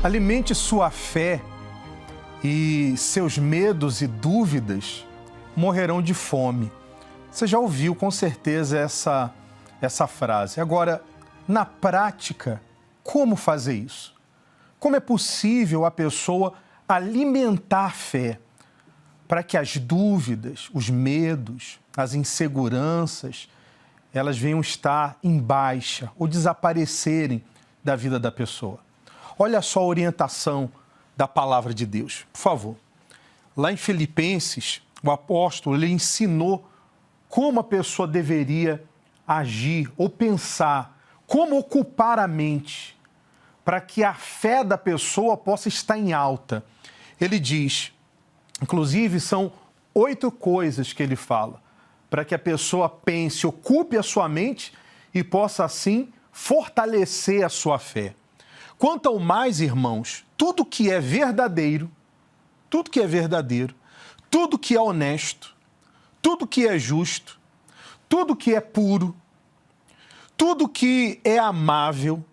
Alimente sua fé e seus medos e dúvidas morrerão de fome. Você já ouviu com certeza essa frase. Agora, na prática, como fazer isso? Como é possível a pessoa alimentar a fé para que as dúvidas, os medos, as inseguranças, elas venham estar em baixa ou desaparecerem da vida da pessoa? Olha só a orientação da palavra de Deus, por favor. Lá em Filipenses, o apóstolo ele ensinou como a pessoa deveria agir ou pensar, como ocupar a mente para que a fé da pessoa possa estar em alta. Ele diz, inclusive são 8 coisas que ele fala, para que a pessoa pense, ocupe a sua mente e possa assim fortalecer a sua fé. Quanto ao mais, irmãos, tudo que é verdadeiro, tudo que é honesto, tudo que é justo, tudo que é puro, tudo que é amável,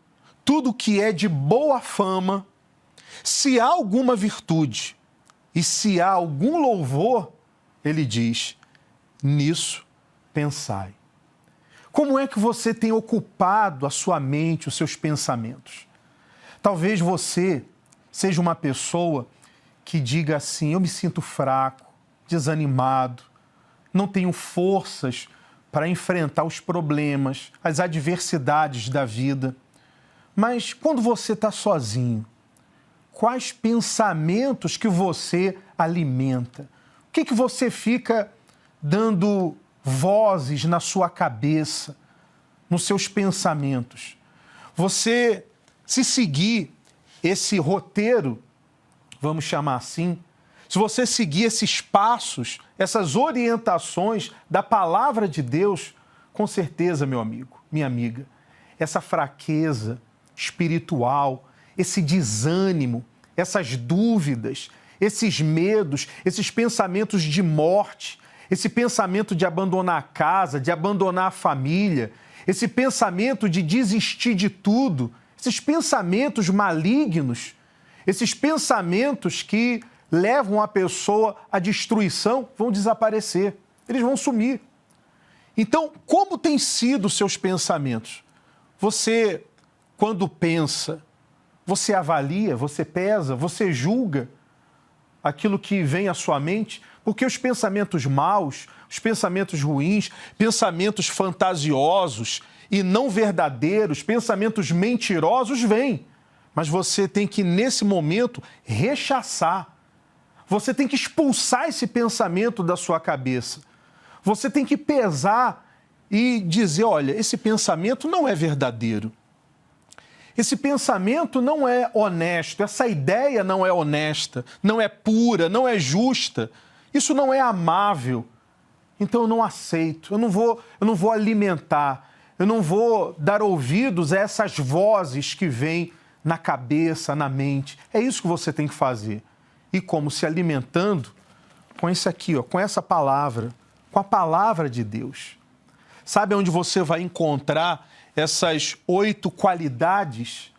tudo que é de boa fama, se há alguma virtude e se há algum louvor, ele diz, nisso pensai. Como é que você tem ocupado a sua mente, os seus pensamentos? Talvez você seja uma pessoa que diga assim, eu me sinto fraco, desanimado, não tenho forças para enfrentar os problemas, as adversidades da vida. Mas quando você está sozinho, quais pensamentos que você alimenta? O que você fica dando vozes na sua cabeça, nos seus pensamentos? Você, se seguir esse roteiro, vamos chamar assim, se você seguir esses passos, essas orientações da palavra de Deus, com certeza, meu amigo, minha amiga, essa fraqueza espiritual, esse desânimo, essas dúvidas, esses medos, esses pensamentos de morte, esse pensamento de abandonar a casa, de abandonar a família, esse pensamento de desistir de tudo, esses pensamentos malignos, esses pensamentos que levam a pessoa à destruição, vão desaparecer, eles vão sumir. Então, como têm sido os seus pensamentos? Você, quando pensa, você avalia, você pesa, você julga aquilo que vem à sua mente? Porque os pensamentos maus, os pensamentos ruins, pensamentos fantasiosos e não verdadeiros, pensamentos mentirosos vêm. Mas você tem que, nesse momento, rechaçar. Você tem que expulsar esse pensamento da sua cabeça. Você tem que pesar e dizer, olha, esse pensamento não é verdadeiro. Esse pensamento não é honesto, essa ideia não é honesta, não é pura, não é justa, isso não é amável. Então eu não aceito, eu não vou alimentar, eu não vou dar ouvidos a essas vozes que vêm na cabeça, na mente. É isso que você tem que fazer. E como? Se alimentando com isso aqui, ó, com essa palavra, com a palavra de Deus. Sabe onde você vai encontrar essas 8 qualidades?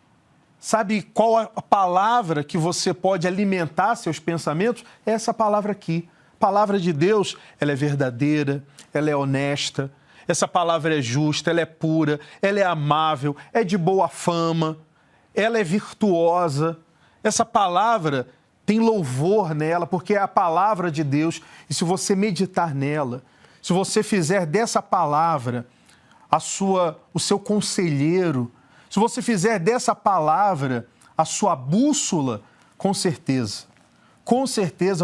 Sabe qual a palavra que você pode alimentar seus pensamentos? É essa palavra aqui. A palavra de Deus, ela é verdadeira, ela é honesta, essa palavra é justa, ela é pura, ela é amável, é de boa fama, ela é virtuosa. Essa palavra tem louvor nela, porque é a palavra de Deus. E se você meditar nela, se você fizer dessa palavra o seu conselheiro, se você fizer dessa palavra a sua bússola, com certeza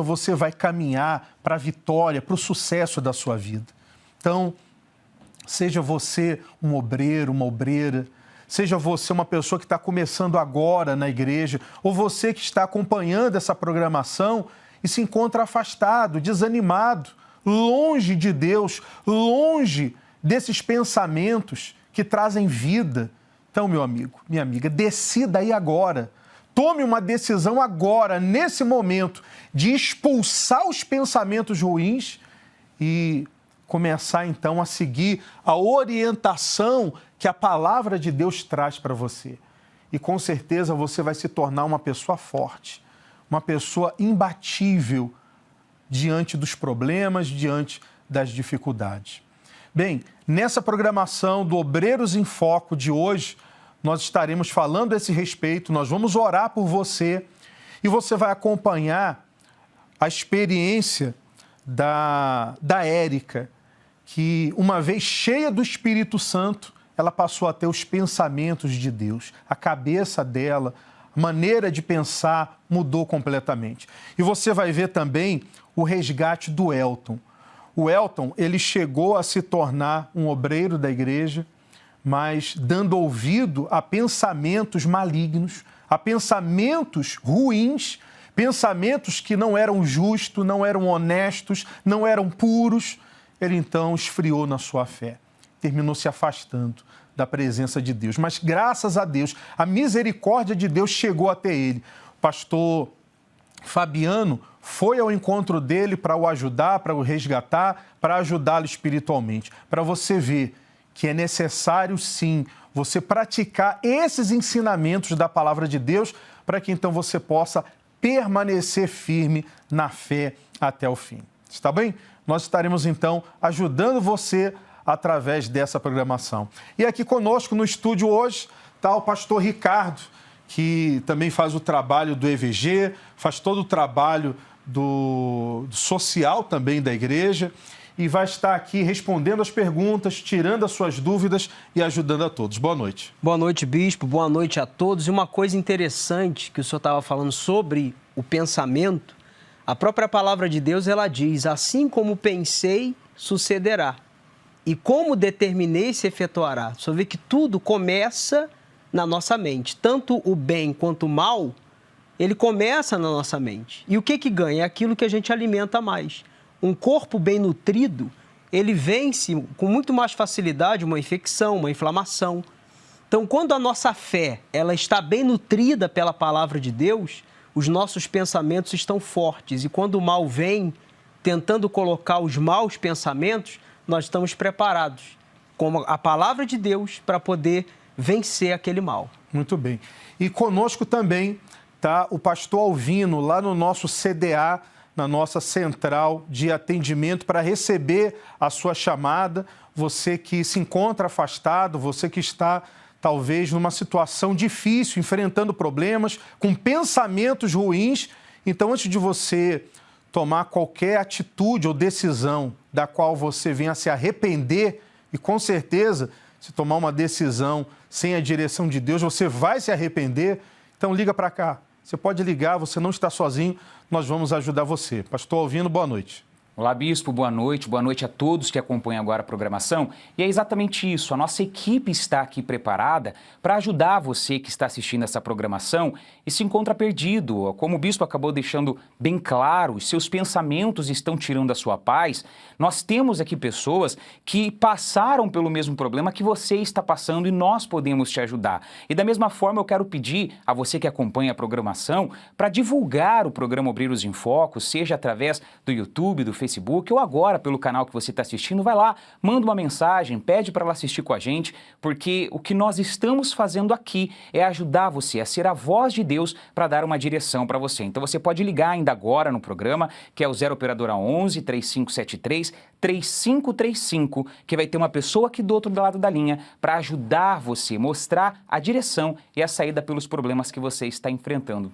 você vai caminhar para a vitória, para o sucesso da sua vida. Então, seja você um obreiro, uma obreira, seja você uma pessoa que está começando agora na igreja, ou você que está acompanhando essa programação e se encontra afastado, desanimado, longe de Deus, longe desses pensamentos que trazem vida. Então, meu amigo, minha amiga, decida aí agora. Tome uma decisão agora, nesse momento, de expulsar os pensamentos ruins e começar, então, a seguir a orientação que a palavra de Deus traz para você. e com certeza você vai se tornar uma pessoa forte, uma pessoa imbatível diante dos problemas, diante das dificuldades. Bem, nessa programação do Obreiros em Foco de hoje, nós estaremos falando a esse respeito, nós vamos orar por você e você vai acompanhar a experiência da Érica, que uma vez cheia do Espírito Santo, ela passou a ter os pensamentos de Deus. A cabeça dela, a maneira de pensar mudou completamente. E você vai ver também o resgate do Elton. O Elton, ele chegou a se tornar um obreiro da igreja, mas dando ouvido a pensamentos malignos, a pensamentos ruins, pensamentos que não eram justos, não eram honestos, não eram puros. Ele então esfriou na sua fé, terminou se afastando da presença de Deus. Mas graças a Deus, a misericórdia de Deus chegou até ele. O pastor Fabiano foi ao encontro dele para o ajudar, para o resgatar, para ajudá-lo espiritualmente. Para você ver que é necessário, sim, você praticar esses ensinamentos da palavra de Deus para que então você possa permanecer firme na fé até o fim. Está bem? Nós estaremos então ajudando você através dessa programação. E aqui conosco no estúdio hoje está o pastor Ricardo, que também faz o trabalho do EVG, faz todo o trabalho do social também da igreja e vai estar aqui respondendo as perguntas, tirando as suas dúvidas e ajudando a todos. Boa noite. Boa noite, bispo. Boa noite a todos. E uma coisa interessante que o senhor estava falando sobre o pensamento, a própria palavra de Deus, ela diz, assim como pensei, sucederá. E como determinei, se efetuará. Só vê que tudo começa na nossa mente. Tanto o bem quanto o mal, ele começa na nossa mente. E o que ganha? É aquilo que a gente alimenta mais. Um corpo bem nutrido, ele vence com muito mais facilidade uma infecção, uma inflamação. Então, quando a nossa fé ela está bem nutrida pela palavra de Deus, os nossos pensamentos estão fortes. E quando o mal vem, tentando colocar os maus pensamentos, nós estamos preparados, com a palavra de Deus, para poder vencer aquele mal. Muito bem. E conosco também está o pastor Alvino, lá no nosso CDA, na nossa central de atendimento, para receber a sua chamada. Você que se encontra afastado, você que está talvez numa situação difícil, enfrentando problemas, com pensamentos ruins. Então, antes de você tomar qualquer atitude ou decisão da qual você venha se arrepender, e com certeza, se tomar uma decisão sem a direção de Deus, você vai se arrepender, então liga para cá. Você pode ligar, você não está sozinho, nós vamos ajudar você. Pastor Alvino, boa noite. Olá, Bispo, boa noite a todos que acompanham agora a programação. E é exatamente isso, a nossa equipe está aqui preparada para ajudar você que está assistindo essa programação e se encontra perdido. Como o Bispo acabou deixando bem claro, os seus pensamentos estão tirando a sua paz. Nós temos aqui pessoas que passaram pelo mesmo problema que você está passando e nós podemos te ajudar. E da mesma forma eu quero pedir a você que acompanha a programação para divulgar o programa Obreiros em Foco, seja através do YouTube, do Facebook ou agora pelo canal que você está assistindo, vai lá, manda uma mensagem, pede para ela assistir com a gente, porque o que nós estamos fazendo aqui é ajudar você a ser a voz de Deus para dar uma direção para você. Então você pode ligar ainda agora no programa, que é o 0 Operadora 11 3573 3535, que vai ter uma pessoa aqui do outro lado da linha para ajudar você, mostrar a direção e a saída pelos problemas que você está enfrentando.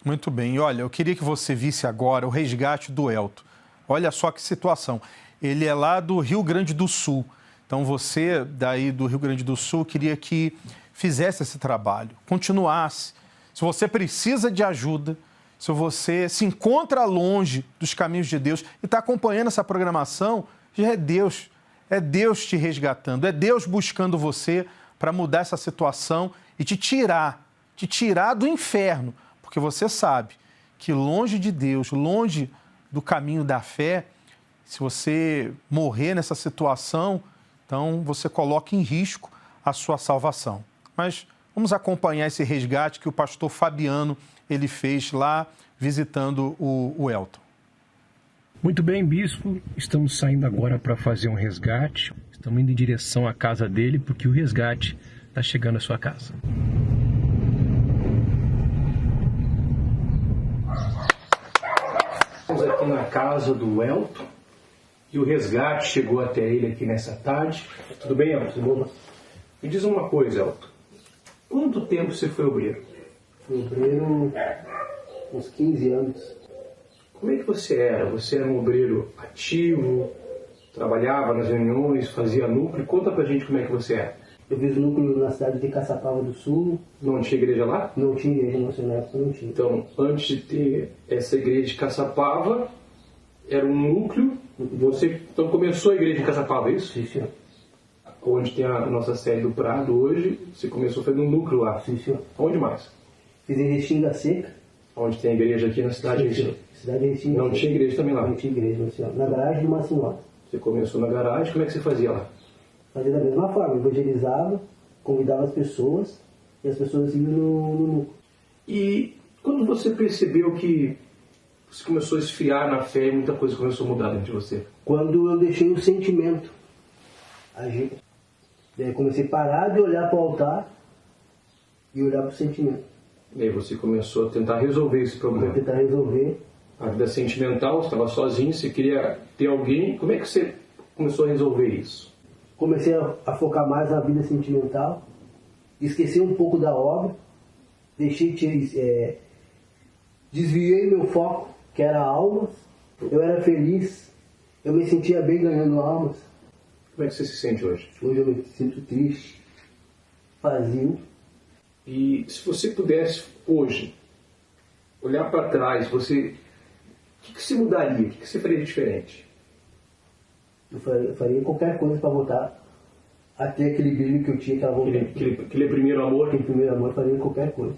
Muito bem. E olha, eu queria que você visse agora o resgate do Elton. Olha só que situação. Ele é lá do Rio Grande do Sul. Então você, daí do Rio Grande do Sul, queria que fizesse esse trabalho, continuasse. Se você precisa de ajuda, se você se encontra longe dos caminhos de Deus e está acompanhando essa programação, já é Deus te resgatando, é Deus buscando você para mudar essa situação e te tirar do inferno, porque você sabe que longe de Deus, longe do caminho da fé, se você morrer nessa situação, então você coloca em risco a sua salvação. Mas vamos acompanhar esse resgate que o pastor Fabiano ele fez lá visitando o Elton. Muito bem, bispo, estamos saindo agora para fazer um resgate, estamos indo em direção à casa dele, porque o resgate está chegando à sua casa. na casa do Elton e o resgate chegou até ele aqui nessa tarde. Tudo bem, Elton? Me diz uma coisa, Elton. Quanto tempo você foi obreiro? Fui obreiro uns 15 anos. Como é que você era? Você era um obreiro ativo, trabalhava nas reuniões, fazia núcleo? Conta pra gente como é que você era. Eu fiz o núcleo na cidade de Caçapava do Sul. Não tinha igreja lá? Não tinha igreja, na época não tinha. Então, antes de ter essa igreja de Caçapava, era um núcleo. Você então começou a igreja de Caçapava, é isso? Sim, senhor. Onde tem a nossa sede do Prado hoje, você começou fazendo um núcleo lá. Sim, senhor. Onde mais? Fiz em Restinga Seca. Onde tem a igreja aqui na cidade? Sim, senhor. Cidade de Restinga Não Seca. tinha igreja também lá? Não tinha igreja, não, senhor. Na garagem de uma senhora. Você começou na garagem, como é que você fazia lá? Fazia da mesma forma, evangelizava, convidava as pessoas e as pessoas iam no núcleo. E quando você percebeu que você começou a esfriar na fé e muita coisa começou a mudar dentro de você? Quando eu deixei o sentimento agir. Daí comecei a parar de olhar para o altar e olhar para o sentimento. E aí você começou a tentar resolver esse problema. Para tentar resolver. A vida sentimental, você estava sozinho, você queria ter alguém. Como é que você começou a resolver isso? Comecei a focar mais na vida sentimental, esqueci um pouco da obra, desviei meu foco, que era almas. Eu era feliz, eu me sentia bem ganhando almas. Como é que você se sente hoje? Hoje eu me sinto triste, vazio. E se você pudesse hoje olhar para trás, o que você mudaria? O que você faria de diferente? Eu faria qualquer coisa para voltar a ter aquele brilho que eu tinha, aquela vontade. Aquele primeiro amor? Aquele primeiro amor, eu faria qualquer coisa.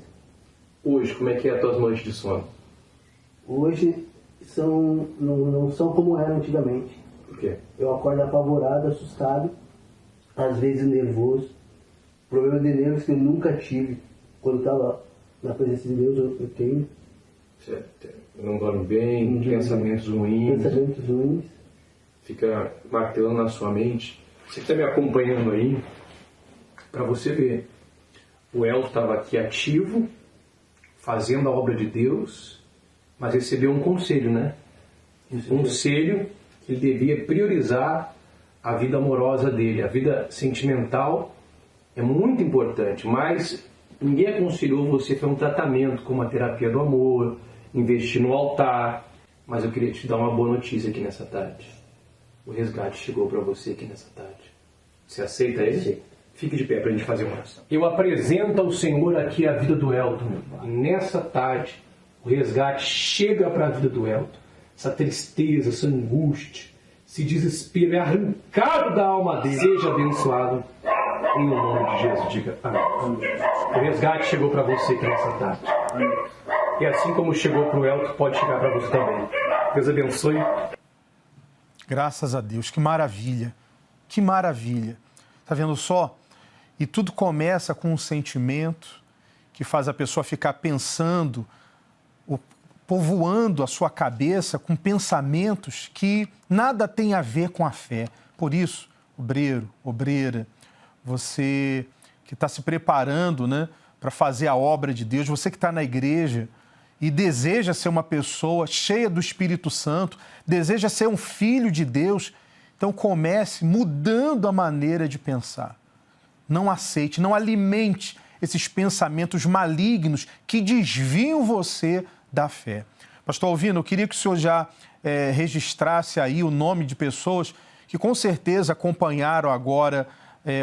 Hoje, como é que é as tuas noites de sono? Hoje não são como eram antigamente. Por quê? Eu acordo apavorado, assustado, às vezes nervoso. Problema de nervos que eu nunca tive. Quando estava na presença de Deus, eu tenho. Certo. Não dorme bem, pensamentos ruins. Pensamentos ruins. Fica martelando na sua mente. Você que está me acompanhando aí, para você ver. O Elton estava aqui ativo, fazendo a obra de Deus, mas recebeu um conselho, né? Um conselho que ele devia priorizar a vida amorosa dele. A vida sentimental é muito importante, mas ninguém aconselhou você a fazer um tratamento como a terapia do amor, investir no altar. Mas eu queria te dar uma boa notícia aqui nessa tarde. O resgate chegou para você aqui nessa tarde. Você aceita ele? Sim. Fique de pé para a gente fazer uma oração. Eu apresento ao Senhor aqui a vida do Elton. E nessa tarde, o resgate chega para a vida do Elton. Essa tristeza, essa angústia, esse desespero é arrancado da alma dele. Seja abençoado em nome de Jesus. Diga amém. O resgate chegou para você aqui nessa tarde. E assim como chegou para o Elton, pode chegar para você também. Deus abençoe. Graças a Deus, que maravilha, que maravilha. Tá vendo só? E tudo começa com um sentimento que faz a pessoa ficar pensando, povoando a sua cabeça com pensamentos que nada tem a ver com a fé. Por isso, obreiro, obreira, você que está se preparando, né, para fazer a obra de Deus, você que está na igreja e deseja ser uma pessoa cheia do Espírito Santo, deseja ser um filho de Deus, então comece mudando a maneira de pensar. Não aceite, não alimente esses pensamentos malignos que desviam você da fé. Pastor Alvino, eu queria que o senhor já registrasse aí o nome de pessoas que com certeza acompanharam agora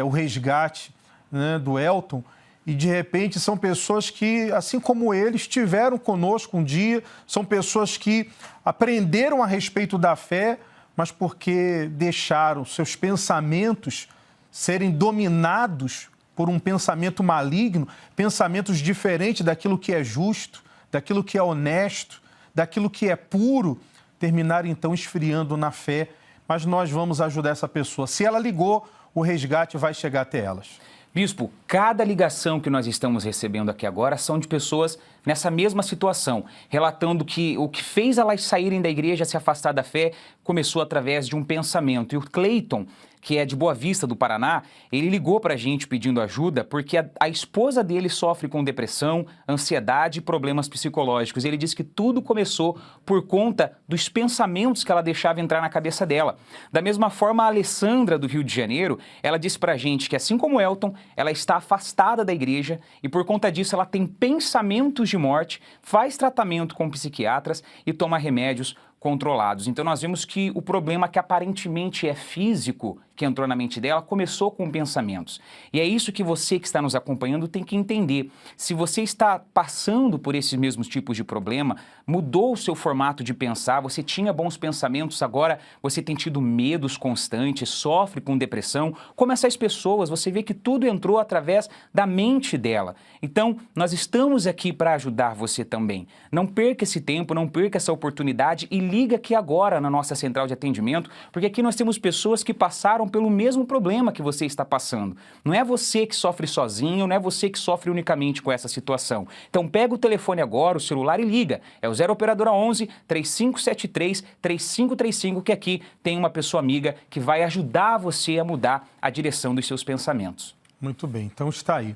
o resgate, né, do Elton, e de repente são pessoas que, assim como ele, estiveram conosco um dia, são pessoas que aprenderam a respeito da fé, mas porque deixaram seus pensamentos serem dominados por um pensamento maligno, pensamentos diferentes daquilo que é justo, daquilo que é honesto, daquilo que é puro, terminaram então esfriando na fé. Mas nós vamos ajudar essa pessoa. Se ela ligou, o resgate vai chegar até elas. Bispo, cada ligação que nós estamos recebendo aqui agora são de pessoas nessa mesma situação, relatando que o que fez elas saírem da igreja, se afastar da fé, começou através de um pensamento. E o Cleiton, que é de Boa Vista, do Paraná, ele ligou para a gente pedindo ajuda porque a esposa dele sofre com depressão, ansiedade e problemas psicológicos. Ele disse que tudo começou por conta dos pensamentos que ela deixava entrar na cabeça dela. Da mesma forma, a Alessandra, do Rio de Janeiro, ela disse para a gente que, assim como Elton, ela está afastada da igreja e, por conta disso, ela tem pensamentos de morte, faz tratamento com psiquiatras e toma remédios controlados. Então nós vemos que o problema que aparentemente é físico, que entrou na mente dela, começou com pensamentos. E é isso que você que está nos acompanhando tem que entender. Se você está passando por esses mesmos tipos de problema, mudou o seu formato de pensar, você tinha bons pensamentos, agora você tem tido medos constantes, sofre com depressão, como essas pessoas, você vê que tudo entrou através da mente dela. Então, nós estamos aqui para ajudar você também. Não perca esse tempo, não perca essa oportunidade e liga aqui agora na nossa central de atendimento, porque aqui nós temos pessoas que passaram pelo mesmo problema que você está passando. Não é você que sofre sozinho, não é você que sofre unicamente com essa situação. Então pega o telefone agora, o celular e liga. É o 0 Operadora 11 3573 3535, que aqui tem uma pessoa amiga que vai ajudar você a mudar a direção dos seus pensamentos. Muito bem, então está aí.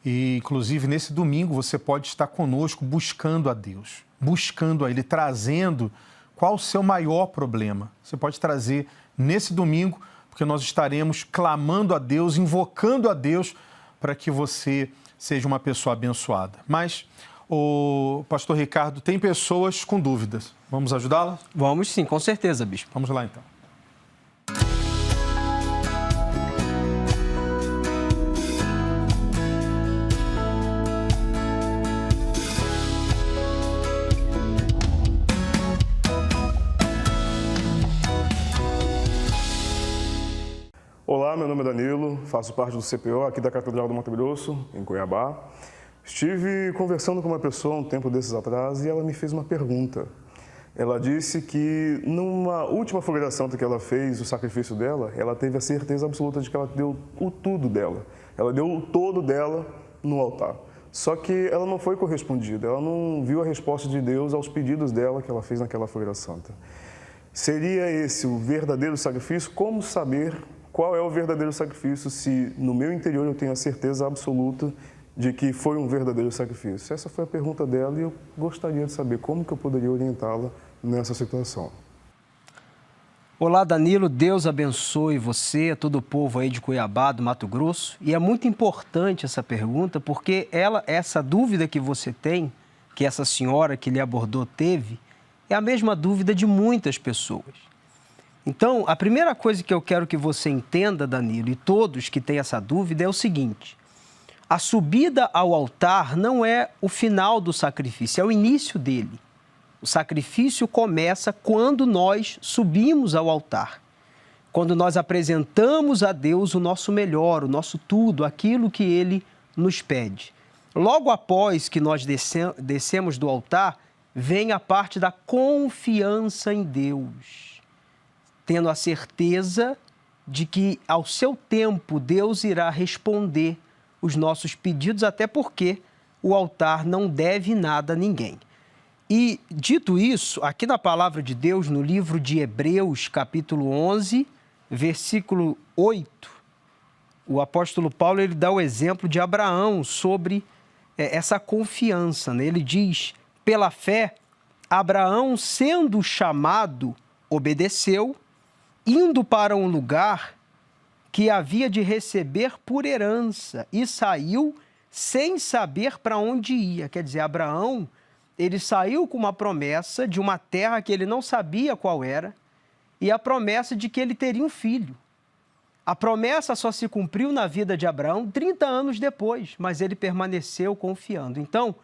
E, inclusive, nesse domingo você pode estar conosco buscando a Deus, buscando a Ele, trazendo qual o seu maior problema. Você pode trazer nesse domingo, porque nós estaremos clamando a Deus, invocando a Deus para que você seja uma pessoa abençoada. Mas, o pastor Ricardo, tem pessoas com dúvidas. Vamos ajudá-las? Vamos sim, com certeza, bispo. Vamos lá, então. Olá, meu nome é Danilo, faço parte do CPO aqui da Catedral do Mato Grosso, em Cuiabá. Estive conversando com uma pessoa um tempo desses atrás e ela me fez uma pergunta. Ela disse que numa última fogueira santa que ela fez, o sacrifício dela, ela teve a certeza absoluta de que ela deu o tudo dela. Ela deu o todo dela no altar. Só que ela não foi correspondida, ela não viu a resposta de Deus aos pedidos dela que ela fez naquela fogueira santa. Seria esse o verdadeiro sacrifício? Como saber qual é o verdadeiro sacrifício se no meu interior eu tenho a certeza absoluta de que foi um verdadeiro sacrifício? Essa foi a pergunta dela e eu gostaria de saber como que eu poderia orientá-la nessa situação. Olá, Danilo, Deus abençoe você, todo o povo aí de Cuiabá, do Mato Grosso. E é muito importante essa pergunta porque essa dúvida que você tem, que essa senhora que lhe abordou teve, é a mesma dúvida de muitas pessoas. Então, a primeira coisa que eu quero que você entenda, Danilo, e todos que têm essa dúvida, é o seguinte: a subida ao altar não é o final do sacrifício, é o início dele. O sacrifício começa quando nós subimos ao altar, quando nós apresentamos a Deus o nosso melhor, o nosso tudo, aquilo que Ele nos pede. Logo após que nós descemos do altar, vem a parte da confiança em Deus, tendo a certeza de que, ao seu tempo, Deus irá responder os nossos pedidos, até porque o altar não deve nada a ninguém. E, dito isso, aqui na Palavra de Deus, no livro de Hebreus, capítulo 11, versículo 8, o apóstolo Paulo ele dá o exemplo de Abraão sobre essa confiança, né? Ele diz: pela fé, Abraão, sendo chamado, obedeceu, indo para um lugar que havia de receber por herança, e saiu sem saber para onde ia. Quer dizer, Abraão, ele saiu com uma promessa de uma terra que ele não sabia qual era, e a promessa de que ele teria um filho. A promessa só se cumpriu na vida de Abraão 30 anos depois, mas ele permaneceu confiando. Então,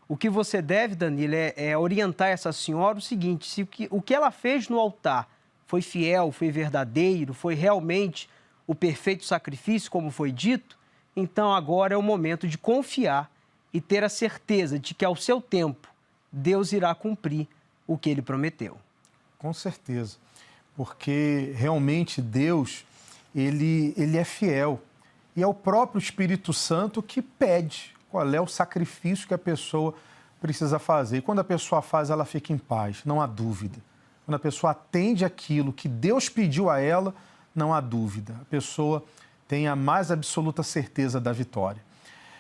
o que você deve, Danilo, é orientar essa senhora o seguinte: se o que ela fez no altar foi fiel, foi verdadeiro, foi realmente o perfeito sacrifício, como foi dito, então agora é o momento de confiar e ter a certeza de que, ao seu tempo, Deus irá cumprir o que Ele prometeu. Com certeza, porque realmente Deus, Ele é fiel. E é o próprio Espírito Santo que pede qual é o sacrifício que a pessoa precisa fazer. E quando a pessoa faz, ela fica em paz, não há dúvida. Quando a pessoa atende aquilo que Deus pediu a ela, não há dúvida. A pessoa tem a mais absoluta certeza da vitória.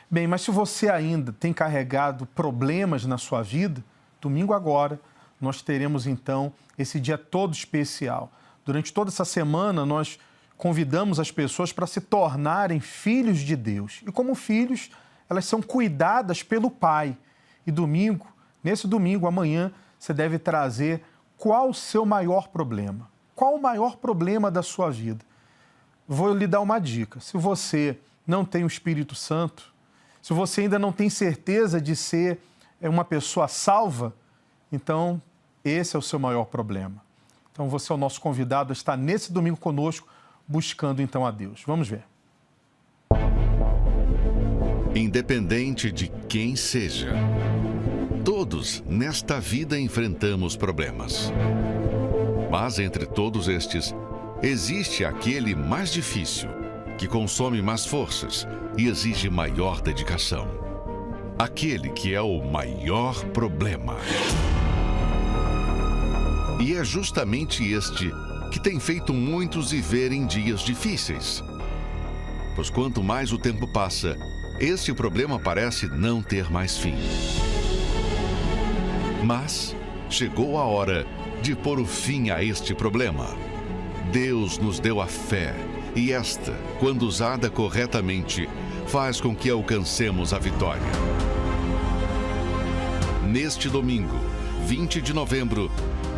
Bem, mas se você ainda tem carregado problemas na sua vida, domingo agora, nós teremos então esse dia todo especial. Durante toda essa semana, nós convidamos as pessoas para se tornarem filhos de Deus. E como filhos, elas são cuidadas pelo Pai. E domingo, nesse domingo, amanhã, você deve trazer qual o seu maior problema. Qual o maior problema da sua vida? Vou lhe dar uma dica. Se você não tem o Espírito Santo, se você ainda não tem certeza de ser uma pessoa salva, então esse é o seu maior problema. Então você é o nosso convidado a estar nesse domingo conosco, buscando então a Deus. Vamos ver. Independente de quem seja, todos nesta vida enfrentamos problemas. Mas entre todos estes, existe aquele mais difícil, que consome mais forças e exige maior dedicação. Aquele que é o maior problema. E é justamente este que tem feito muitos viverem dias difíceis. Pois quanto mais o tempo passa, este problema parece não ter mais fim. Mas chegou a hora de pôr o fim a este problema. Deus nos deu a fé, e esta, quando usada corretamente, faz com que alcancemos a vitória. Neste domingo, 20 de novembro,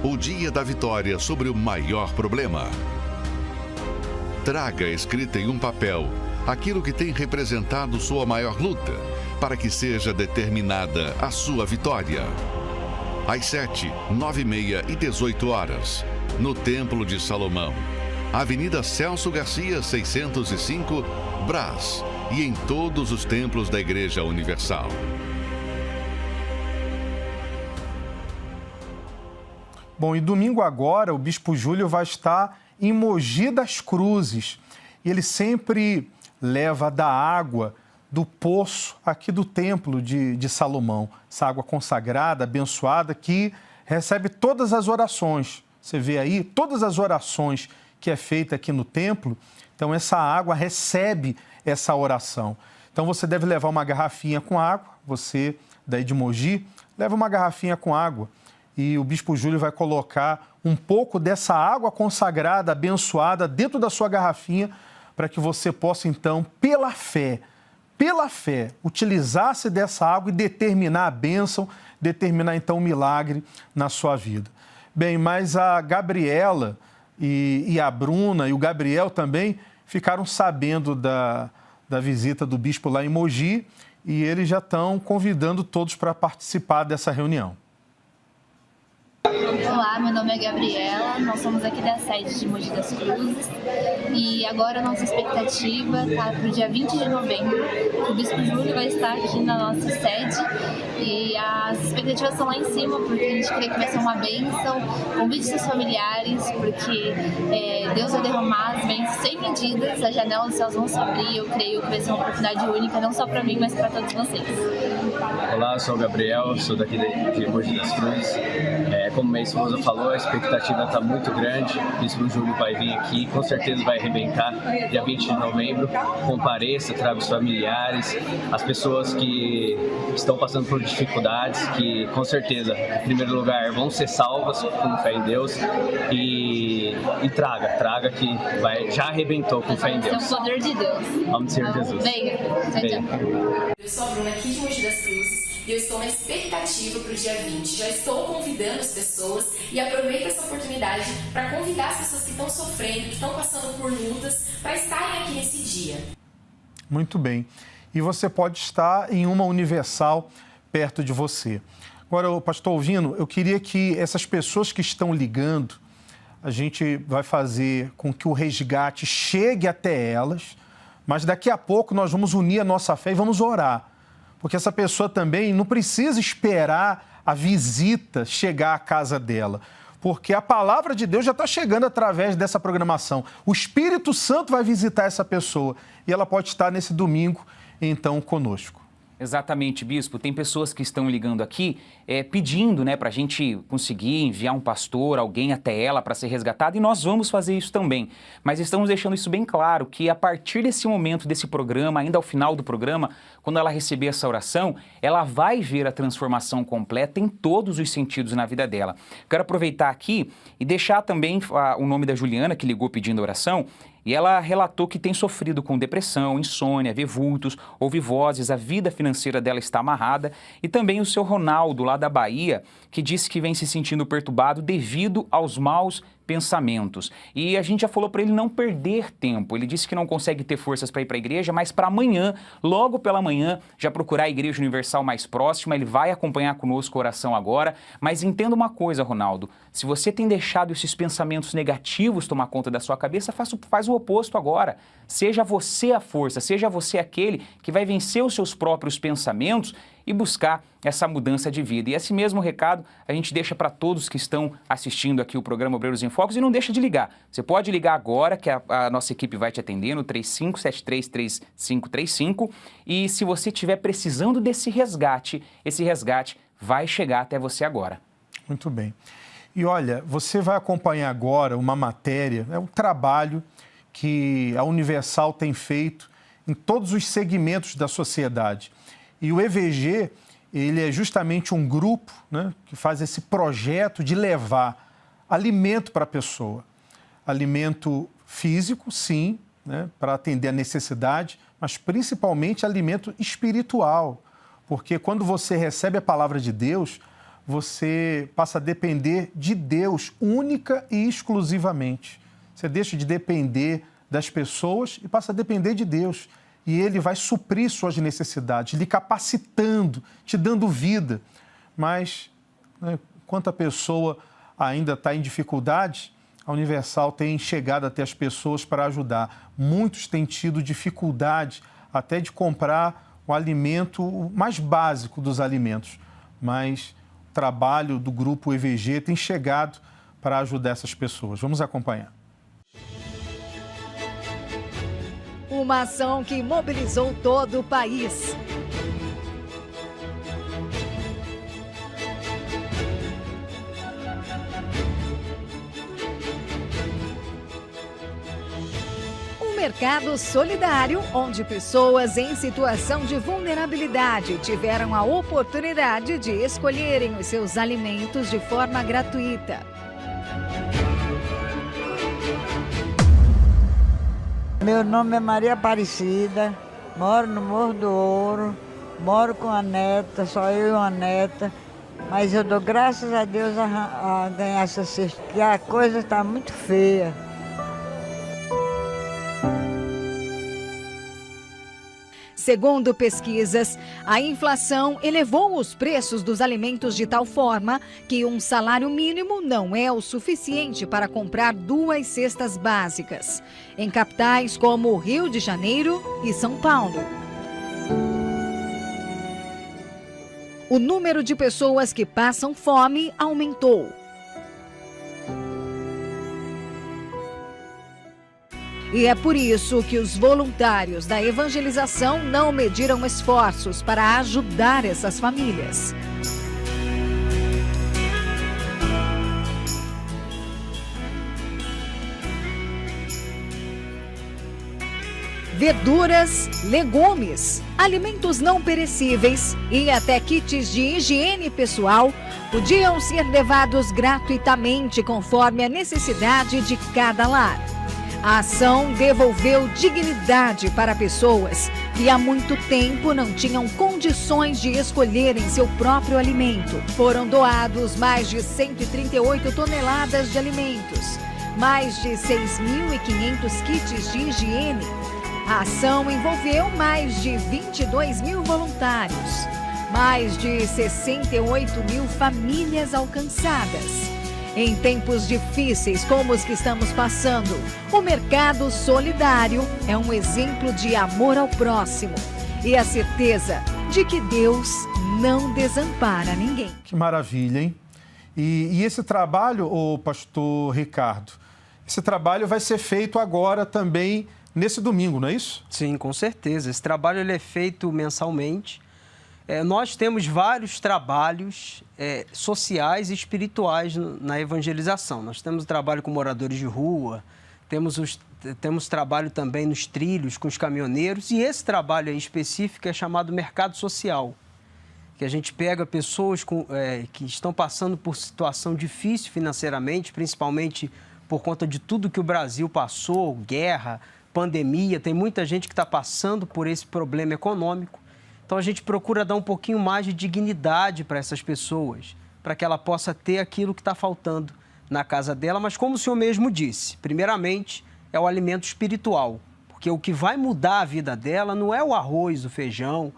o dia da vitória sobre o maior problema. Traga escrita em um papel aquilo que tem representado sua maior luta, para que seja determinada a sua vitória. Às 7, 9h30 e 18 horas, no Templo de Salomão, Avenida Celso Garcia, 605, Brás, e em todos os templos da Igreja Universal. Bom, e domingo agora o Bispo Júlio vai estar em Mogi das Cruzes. E ele sempre leva da água do poço aqui do Templo de Salomão. Essa água consagrada, abençoada, que recebe todas as orações. Você vê aí, todas as orações que é feita aqui no templo, então essa água recebe essa oração. Então você deve levar uma garrafinha com água, você daí de Mogi, leva uma garrafinha com água e o Bispo Júlio vai colocar um pouco dessa água consagrada, abençoada, dentro da sua garrafinha, para que você possa então, pela fé, utilizar-se dessa água e determinar a bênção, determinar então o milagre na sua vida. Bem, mas a Gabriela e a Bruna e o Gabriel também ficaram sabendo da visita do bispo lá em Mogi e eles já estão convidando todos para participar dessa reunião. Olá, meu nome é Gabriela, nós somos aqui da sede de Mogi das Cruzes e agora a nossa expectativa está para o dia 20 de novembro, que o Bispo Júlio vai estar aqui na nossa sede e as expectativas estão lá em cima porque a gente crê que vai ser uma bênção, convide seus familiares, porque Deus vai derramar as bênçãos sem medidas, as janelas dos céus vão se abrir, eu creio que vai ser uma oportunidade única, não só para mim, mas para todos vocês. Olá, eu sou o Gabriel, sou daqui de Mogi das Cruzes. Como minha esposa falou, a expectativa está muito grande. O Bispo Júlio vai vir aqui, com certeza vai arrebentar dia 20 de novembro. Compareça, traga os familiares, as pessoas que estão passando por dificuldades, que com certeza, em primeiro lugar, vão ser salvas com fé em Deus e traga que já arrebentou com fé em Deus. Esse é o poder de Deus. Em nome do Senhor Jesus. Venha. Tchau. Eu sou a Bruna aqui de Mogi das Cruzes e eu estou na expectativa para o dia 20. Já estou convidando as pessoas e aproveito essa oportunidade para convidar as pessoas que estão sofrendo, que estão passando por lutas, para estarem aqui nesse dia. Muito bem. E você pode estar em uma Universal perto de você. Agora, pastor Alvino, eu queria que essas pessoas que estão ligando, a gente vai fazer com que o resgate chegue até elas, mas daqui a pouco nós vamos unir a nossa fé e vamos orar. Porque essa pessoa também não precisa esperar a visita chegar à casa dela. Porque a palavra de Deus já está chegando através dessa programação. O Espírito Santo vai visitar essa pessoa e ela pode estar nesse domingo, então, conosco. Exatamente, Bispo. Tem pessoas que estão ligando aqui pedindo, né, para a gente conseguir enviar um pastor, alguém até ela para ser resgatado, e nós vamos fazer isso também. Mas estamos deixando isso bem claro, que a partir desse momento, desse programa, ainda ao final do programa, quando ela receber essa oração, ela vai ver a transformação completa em todos os sentidos na vida dela. Quero aproveitar aqui e deixar também o nome da Juliana, que ligou pedindo oração. E ela relatou que tem sofrido com depressão, insônia, vê vultos, ouve vozes, a vida financeira dela está amarrada. E também o seu Ronaldo, lá da Bahia, que disse que vem se sentindo perturbado devido aos maus pensamentos. E a gente já falou para ele não perder tempo. Ele disse que não consegue ter forças para ir para a igreja, mas para amanhã, logo pela manhã, já procurar a Igreja Universal mais próxima. Ele vai acompanhar conosco a oração agora. Mas entenda uma coisa, Ronaldo, se você tem deixado esses pensamentos negativos tomar conta da sua cabeça, faz o oposto agora. Seja você a força, seja você aquele que vai vencer os seus próprios pensamentos e buscar essa mudança de vida. E esse mesmo recado a gente deixa para todos que estão assistindo aqui o programa Obreiros em Focos, e não deixa de ligar. Você pode ligar agora, que a nossa equipe vai te atender no 35733535, e se você estiver precisando desse resgate, esse resgate vai chegar até você agora. Muito bem. E olha, você vai acompanhar agora uma matéria, um trabalho que a Universal tem feito em todos os segmentos da sociedade. E o EVG, ele é justamente um grupo, né, que faz esse projeto de levar alimento para a pessoa. Alimento físico, sim, né, para atender a necessidade, mas principalmente alimento espiritual. Porque quando você recebe a palavra de Deus, você passa a depender de Deus única e exclusivamente. Você deixa de depender das pessoas e passa a depender de Deus. E Ele vai suprir suas necessidades, lhe capacitando, te dando vida. Mas, né, enquanto a pessoa ainda está em dificuldade, a Universal tem chegado até as pessoas para ajudar. Muitos têm tido dificuldade até de comprar o alimento mais básico dos alimentos. Mas o trabalho do grupo EVG tem chegado para ajudar essas pessoas. Vamos acompanhar. Uma ação que mobilizou todo o país. Um mercado solidário, onde pessoas em situação de vulnerabilidade tiveram a oportunidade de escolherem os seus alimentos de forma gratuita. Meu nome é Maria Aparecida, moro no Morro do Ouro, moro com a neta, só eu e uma neta, mas eu dou graças a Deus a ganhar essa cesta, porque a coisa está muito feia. Segundo pesquisas, a inflação elevou os preços dos alimentos de tal forma que um salário mínimo não é o suficiente para comprar 2 cestas básicas, em capitais como Rio de Janeiro e São Paulo. O número de pessoas que passam fome aumentou. E é por isso que os voluntários da evangelização não mediram esforços para ajudar essas famílias. Verduras, legumes, alimentos não perecíveis e até kits de higiene pessoal podiam ser levados gratuitamente conforme a necessidade de cada lar. A ação devolveu dignidade para pessoas que há muito tempo não tinham condições de escolherem seu próprio alimento. Foram doados mais de 138 toneladas de alimentos, mais de 6.500 kits de higiene. A ação envolveu mais de 22 mil voluntários, mais de 68 mil famílias alcançadas. Em tempos difíceis como os que estamos passando, o mercado solidário é um exemplo de amor ao próximo e a certeza de que Deus não desampara ninguém. Que maravilha, hein? E esse trabalho, ô pastor Ricardo, esse trabalho vai ser feito agora também nesse domingo, não é isso? Sim, com certeza. Esse trabalho ele é feito mensalmente. Nós temos vários trabalhos sociais e espirituais na evangelização. Nós temos o trabalho com moradores de rua, temos trabalho também nos trilhos com os caminhoneiros, e esse trabalho aí específico é chamado mercado social, que a gente pega pessoas que estão passando por situação difícil financeiramente, principalmente por conta de tudo que o Brasil passou, guerra, pandemia, tem muita gente que está passando por esse problema econômico. Então, a gente procura dar um pouquinho mais de dignidade para essas pessoas, para que ela possa ter aquilo que está faltando na casa dela. Mas, como o senhor mesmo disse, primeiramente, é o alimento espiritual, porque o que vai mudar a vida dela não é o arroz, o feijão,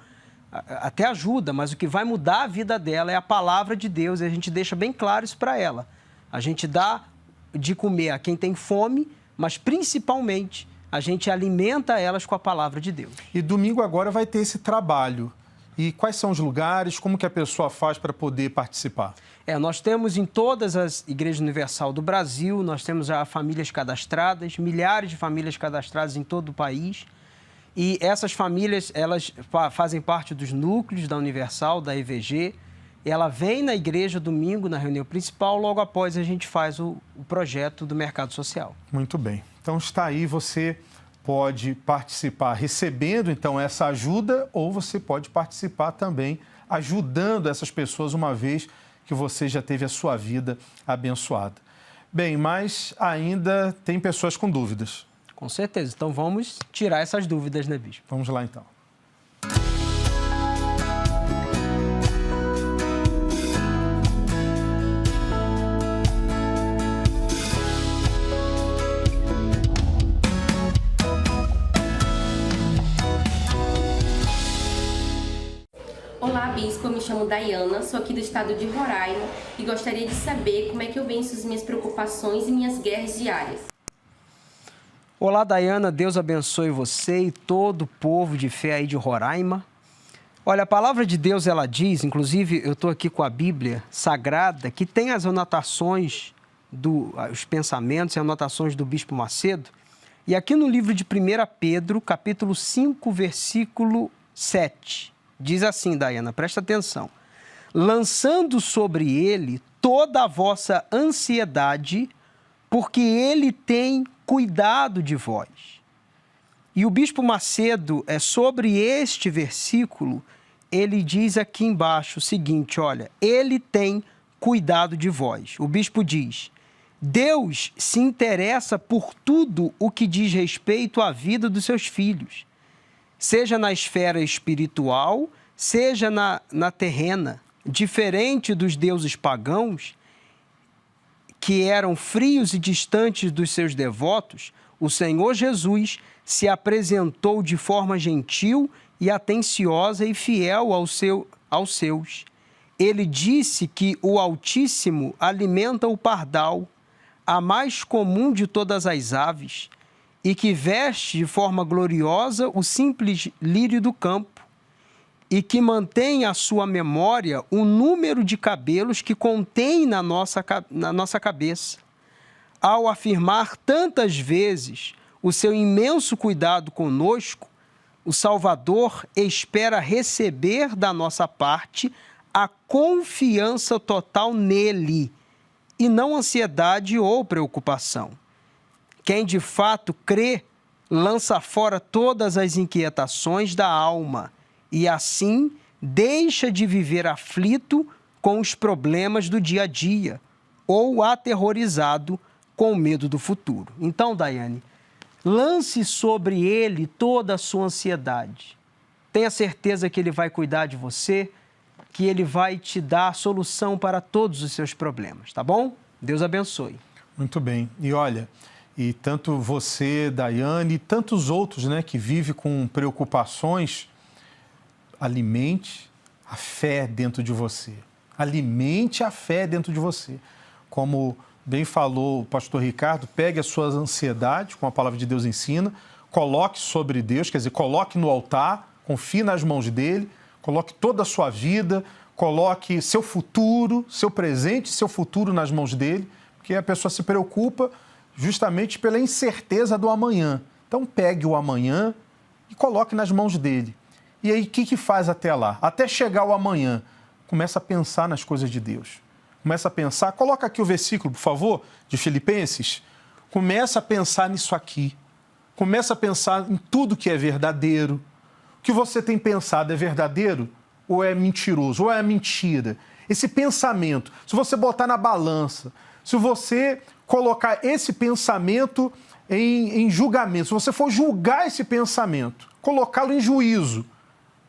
até ajuda, mas o que vai mudar a vida dela é a palavra de Deus, e a gente deixa bem claro isso para ela. A gente dá de comer a quem tem fome, mas, principalmente, a gente alimenta elas com a palavra de Deus. E domingo agora vai ter esse trabalho. E quais são os lugares, como que a pessoa faz para poder participar? Nós temos em todas as igrejas universal do Brasil, nós temos já famílias cadastradas, milhares de famílias cadastradas em todo o país. E essas famílias, elas fazem parte dos núcleos da Universal, da EVG. Ela vem na igreja domingo, na reunião principal, logo após a gente faz o projeto do Mercado Social. Muito bem. Então está aí, você pode participar recebendo então essa ajuda, ou você pode participar também ajudando essas pessoas, uma vez que você já teve a sua vida abençoada. Bem, mas ainda tem pessoas com dúvidas. Com certeza. Então vamos tirar essas dúvidas, né, bispo? Vamos lá então. Olá, bispo, eu me chamo Dayana, sou aqui do estado de Roraima e gostaria de saber como é que eu venço as minhas preocupações e minhas guerras diárias. Olá, Dayana, Deus abençoe você e todo o povo de fé aí de Roraima. Olha, a palavra de Deus, ela diz, inclusive eu estou aqui com a Bíblia Sagrada, que tem as anotações, os pensamentos e anotações do Bispo Macedo. E aqui no livro de 1 Pedro, capítulo 5, versículo 7, diz assim, Dayana, presta atenção. Lançando sobre ele toda a vossa ansiedade, porque ele tem cuidado de vós. E o Bispo Macedo, sobre este versículo, ele diz aqui embaixo o seguinte, olha, ele tem cuidado de vós. O Bispo diz, Deus se interessa por tudo o que diz respeito à vida dos seus filhos, seja na esfera espiritual, seja na terrena, diferente dos deuses pagãos, que eram frios e distantes dos seus devotos, o Senhor Jesus se apresentou de forma gentil e atenciosa e fiel aos seus. Ele disse que o Altíssimo alimenta o pardal, a mais comum de todas as aves, e que veste de forma gloriosa o simples lírio do campo, e que mantém à sua memória o número de cabelos que contém na nossa cabeça. Ao afirmar tantas vezes o seu imenso cuidado conosco, o Salvador espera receber da nossa parte a confiança total nele, e não ansiedade ou preocupação. Quem de fato crê, lança fora todas as inquietações da alma, e assim deixa de viver aflito com os problemas do dia a dia ou aterrorizado com o medo do futuro. Então, Daiane, lance sobre ele toda a sua ansiedade. Tenha certeza que ele vai cuidar de você, que ele vai te dar a solução para todos os seus problemas, tá bom? Deus abençoe. Muito bem. E olha, e tanto você, Daiane, e tantos outros, né, que vivem com preocupações, alimente a fé dentro de você. Alimente a fé dentro de você. Como bem falou o pastor Ricardo, pegue a sua ansiedade, como a palavra de Deus ensina, coloque sobre Deus, quer dizer, coloque no altar, confie nas mãos dele, coloque toda a sua vida, coloque seu futuro, seu presente e seu futuro nas mãos dele, porque a pessoa se preocupa justamente pela incerteza do amanhã. Então, pegue o amanhã e coloque nas mãos dele. E aí, o que faz até lá? Até chegar o amanhã, começa a pensar nas coisas de Deus. Começa a pensar, coloca aqui o versículo, por favor, de Filipenses. Começa a pensar nisso aqui. Começa a pensar em tudo que é verdadeiro. O que você tem pensado é verdadeiro ou é mentiroso, ou é mentira? Esse pensamento, se você botar na balança, se você colocar esse pensamento em julgamento, se você for julgar esse pensamento, colocá-lo em juízo,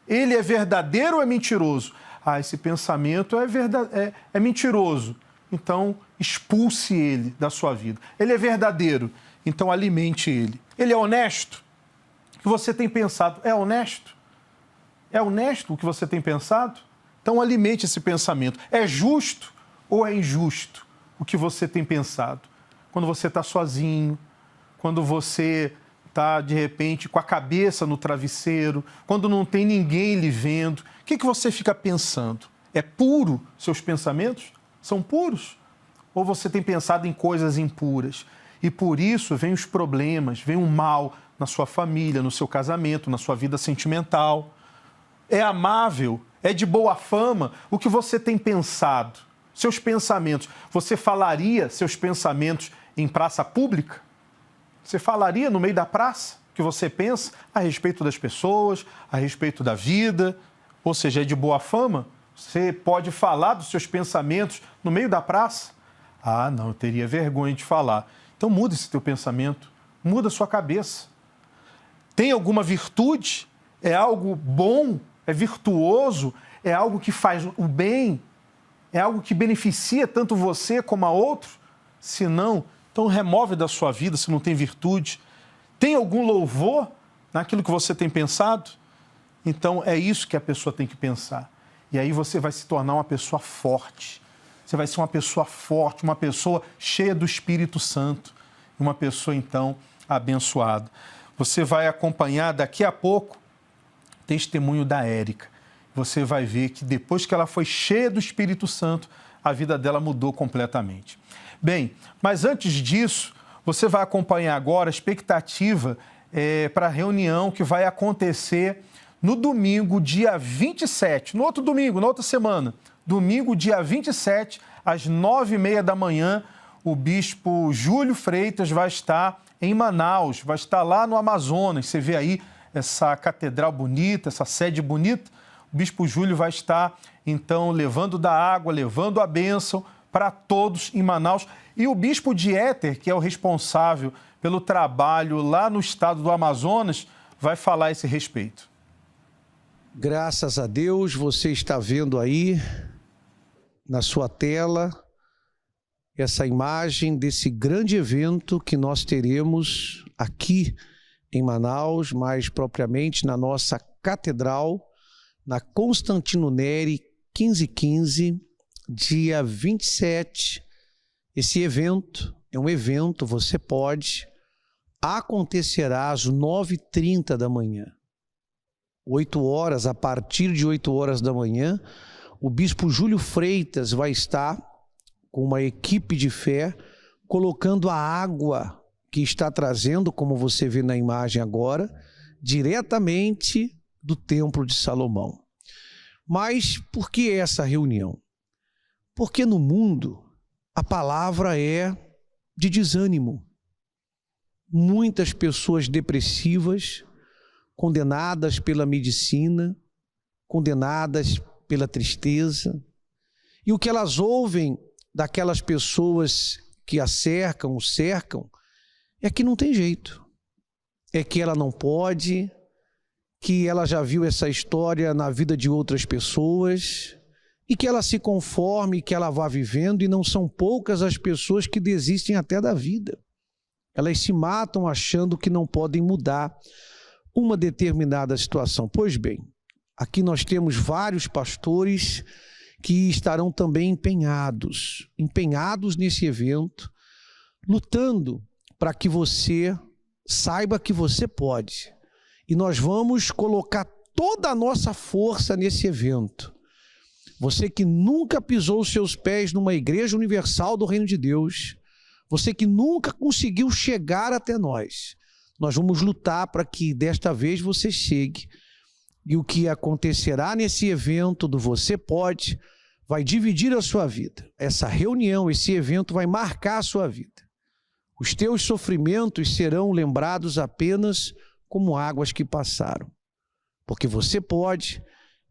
ele é verdadeiro ou é mentiroso? Esse pensamento é mentiroso. Então, expulse ele da sua vida. Ele é verdadeiro, então alimente ele. Ele é honesto? O que você tem pensado é honesto? É honesto o que você tem pensado? Então, alimente esse pensamento. É justo ou é injusto o que você tem pensado? Quando você está sozinho, quando você está, de repente, com a cabeça no travesseiro, quando não tem ninguém lhe vendo, o que você fica pensando? É puro seus pensamentos? São puros? Ou você tem pensado em coisas impuras? E por isso vem os problemas, vem o mal na sua família, no seu casamento, na sua vida sentimental. É amável, é de boa fama o que você tem pensado, seus pensamentos. Você falaria seus pensamentos em praça pública? Você falaria no meio da praça o que você pensa a respeito das pessoas, a respeito da vida? Ou seja, é de boa fama? Você pode falar dos seus pensamentos no meio da praça? Não, eu teria vergonha de falar. Então muda esse teu pensamento, muda a sua cabeça. Tem alguma virtude? É algo bom? É virtuoso? É algo que faz o bem? É algo que beneficia tanto você como a outro? Se não, então remove da sua vida se não tem virtude. Tem algum louvor naquilo que você tem pensado? Então é isso que a pessoa tem que pensar. E aí você vai se tornar uma pessoa forte. Você vai ser uma pessoa forte, uma pessoa cheia do Espírito Santo. Uma pessoa, então, abençoada. Você vai acompanhar daqui a pouco o testemunho da Érica. Você vai ver que depois que ela foi cheia do Espírito Santo, a vida dela mudou completamente. Bem, mas antes disso, você vai acompanhar agora a expectativa para a reunião que vai acontecer no domingo, dia 27, no outro domingo, na outra semana. Domingo, dia 27, às 9h30 da manhã, o bispo Júlio Freitas vai estar em Manaus, vai estar lá no Amazonas. Você vê aí essa catedral bonita, essa sede bonita. O bispo Júlio vai estar, então, levando da água, levando a bênção para todos em Manaus. E o bispo de Éter, que é o responsável pelo trabalho lá no estado do Amazonas, vai falar a esse respeito. Graças a Deus, você está vendo aí na sua tela essa imagem desse grande evento que nós teremos aqui em Manaus, mais propriamente na nossa catedral, na Constantino Neri 1515, dia 27. Esse evento é um evento, você pode, acontecerá às 9h30 da manhã. 8 horas, a partir de 8 horas da manhã, o bispo Júlio Freitas vai estar com uma equipe de fé, colocando a água que está trazendo, como você vê na imagem agora, diretamente do Templo de Salomão. Mas por que essa reunião? Porque no mundo a palavra é de desânimo. Muitas pessoas depressivas, condenadas pela medicina, condenadas pela tristeza. E o que elas ouvem daquelas pessoas que a cercam, o cercam, é que não tem jeito. É que ela não pode, que ela já viu essa história na vida de outras pessoas e que ela se conforme, que ela vá vivendo, e não são poucas as pessoas que desistem até da vida. Elas se matam achando que não podem mudar uma determinada situação. Pois bem, aqui nós temos vários pastores que estarão também empenhados nesse evento, lutando para que você saiba que você pode. E nós vamos colocar toda a nossa força nesse evento. Você que nunca pisou os seus pés numa igreja universal do Reino de Deus, você que nunca conseguiu chegar até nós, nós vamos lutar para que desta vez você chegue E o que acontecerá nesse evento do Você Pode vai dividir a sua vida. Essa reunião, esse evento vai marcar a sua vida. Os teus sofrimentos serão lembrados apenas como águas que passaram. Porque você pode,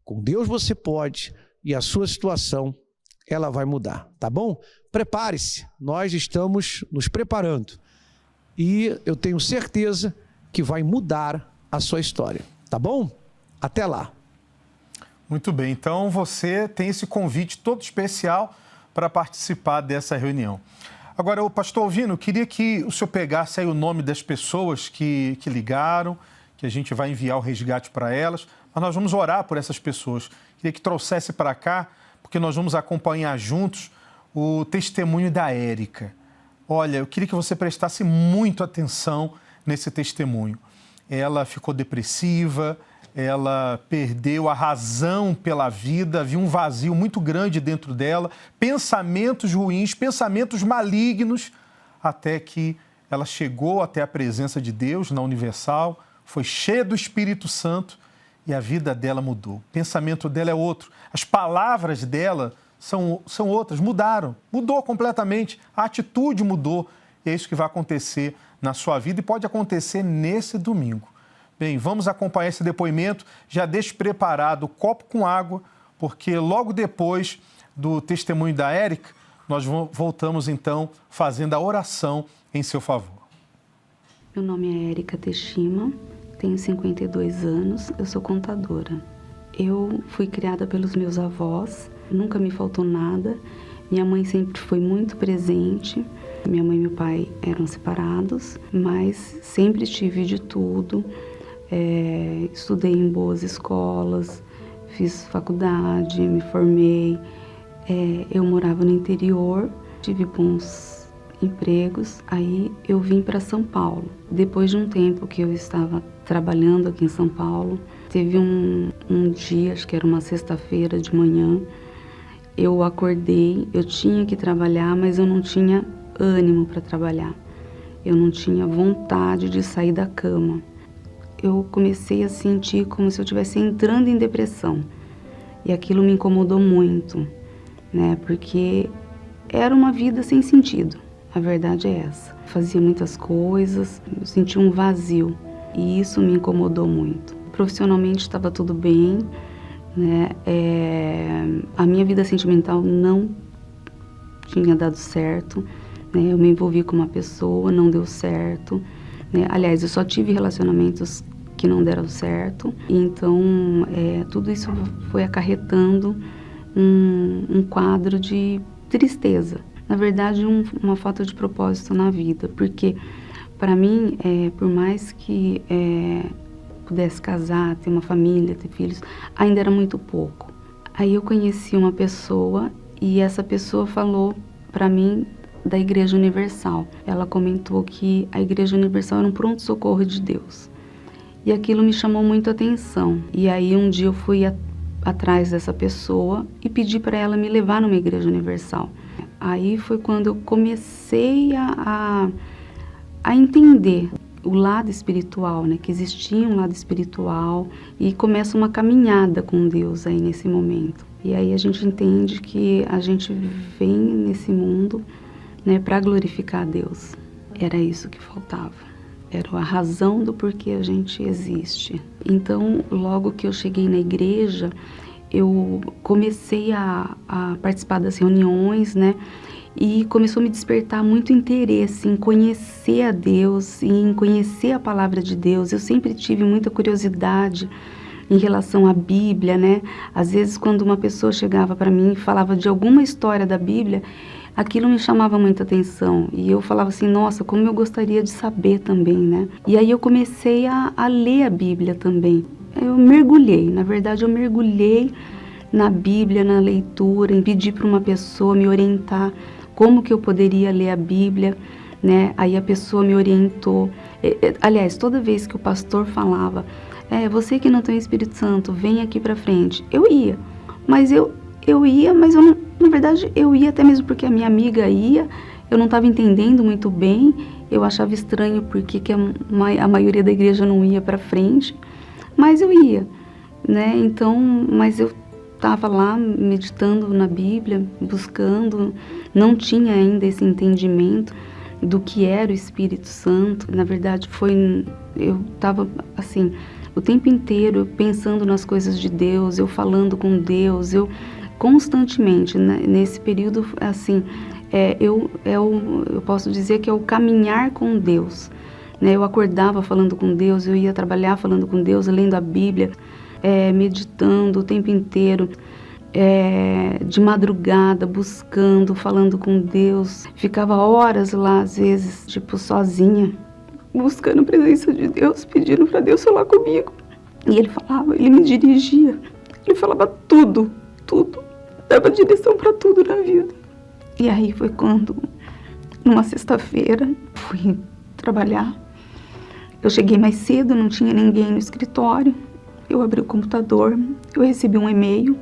com Deus você pode, e a sua situação, ela vai mudar, tá bom? Prepare-se, nós estamos nos preparando. E eu tenho certeza que vai mudar a sua história, tá bom? Até lá. Muito bem, então você tem esse convite todo especial para participar dessa reunião. Agora, o pastor Alvino, eu queria que o senhor pegasse aí o nome das pessoas que ligaram, que a gente vai enviar o resgate para elas, mas nós vamos orar por essas pessoas. Queria que trouxesse para cá, porque nós vamos acompanhar juntos o testemunho da Érica. Olha, eu queria que você prestasse muito atenção nesse testemunho. Ela ficou depressiva, ela perdeu a razão pela vida, havia um vazio muito grande dentro dela, pensamentos ruins, pensamentos malignos, até que ela chegou até a presença de Deus na Universal, foi cheia do Espírito Santo e a vida dela mudou. O pensamento dela é outro, as palavras dela são outras, mudou completamente, a atitude mudou. E é isso que vai acontecer na sua vida e pode acontecer nesse domingo. Bem, vamos acompanhar esse depoimento. Já deixe preparado o copo com água, porque logo depois do testemunho da Érica, nós voltamos então fazendo a oração em seu favor. Meu nome é Érica Teshima, tenho 52 anos, eu sou contadora. Eu fui criada pelos meus avós, nunca me faltou nada. Minha mãe sempre foi muito presente. Minha mãe e meu pai eram separados, mas sempre tive de tudo. Estudei em boas escolas, fiz faculdade, me formei. Eu morava no interior, tive bons empregos. Aí eu vim para São Paulo. Depois de um tempo que eu estava trabalhando aqui em São Paulo, teve um dia, acho que era uma sexta-feira de manhã, eu acordei, eu tinha que trabalhar, mas eu não tinha ânimo para trabalhar. Eu não tinha vontade de sair da cama. Eu comecei a sentir como se eu estivesse entrando em depressão. E aquilo me incomodou muito, né? Porque era uma vida sem sentido. A verdade é essa. Fazia muitas coisas, eu sentia um vazio. E isso me incomodou muito. Profissionalmente estava tudo bem, né? A minha vida sentimental não tinha dado certo, né? Eu me envolvi com uma pessoa, não deu certo, né? Aliás, eu só tive relacionamentos que não deram certo. Então, tudo isso foi acarretando um quadro de tristeza. Na verdade, uma falta de propósito na vida, porque para mim, por mais que pudesse casar, ter uma família, ter filhos, ainda era muito pouco. Aí eu conheci uma pessoa e essa pessoa falou para mim da Igreja Universal. Ela comentou que a Igreja Universal era um pronto-socorro de Deus. E aquilo me chamou muito a atenção. E aí um dia eu fui atrás dessa pessoa e pedi para ela me levar numa Igreja Universal. Aí foi quando eu comecei a entender o lado espiritual, né? Que existia um lado espiritual e começa uma caminhada com Deus aí nesse momento. E aí a gente entende que a gente vem nesse mundo, né, para glorificar a Deus. Era isso que faltava. Era a razão do porquê a gente existe. Então, logo que eu cheguei na igreja, eu comecei a participar das reuniões, né? E começou a me despertar muito interesse em conhecer a Deus, em conhecer a palavra de Deus. Eu sempre tive muita curiosidade em relação à Bíblia, né? Às vezes, quando uma pessoa chegava para mim e falava de alguma história da Bíblia, aquilo me chamava muita atenção. E eu falava assim, nossa, como eu gostaria de saber também, né? E aí eu comecei a ler a Bíblia também. Eu mergulhei, na verdade eu mergulhei na Bíblia, na leitura, em pedir para uma pessoa me orientar como que eu poderia ler a Bíblia, né? Aí a pessoa me orientou. Aliás, toda vez que o pastor falava, você que não tem o Espírito Santo, vem aqui para frente. Eu ia, mas eu ia, mas eu não, na verdade eu ia até mesmo porque a minha amiga ia, eu não estava entendendo muito bem, eu achava estranho porque que a maioria da igreja não ia para frente, mas eu ia, né? Então, mas eu estava lá meditando na Bíblia, buscando, não tinha ainda esse entendimento do que era o Espírito Santo. Na verdade, eu estava assim, o tempo inteiro pensando nas coisas de Deus, eu falando com Deus, eu constantemente, né, nesse período, assim, eu posso dizer que é o caminhar com Deus, né? Eu acordava falando com Deus, eu ia trabalhar falando com Deus, lendo a Bíblia, meditando o tempo inteiro, de madrugada, buscando, falando com Deus. Ficava horas lá, às vezes, tipo, sozinha, buscando a presença de Deus, pedindo para Deus falar comigo. E Ele falava, Ele me dirigia, Ele falava tudo, dava direção para tudo na vida. E aí foi quando, numa sexta-feira, fui trabalhar. Eu cheguei mais cedo, não tinha ninguém no escritório. Eu abri o computador, eu recebi um e-mail.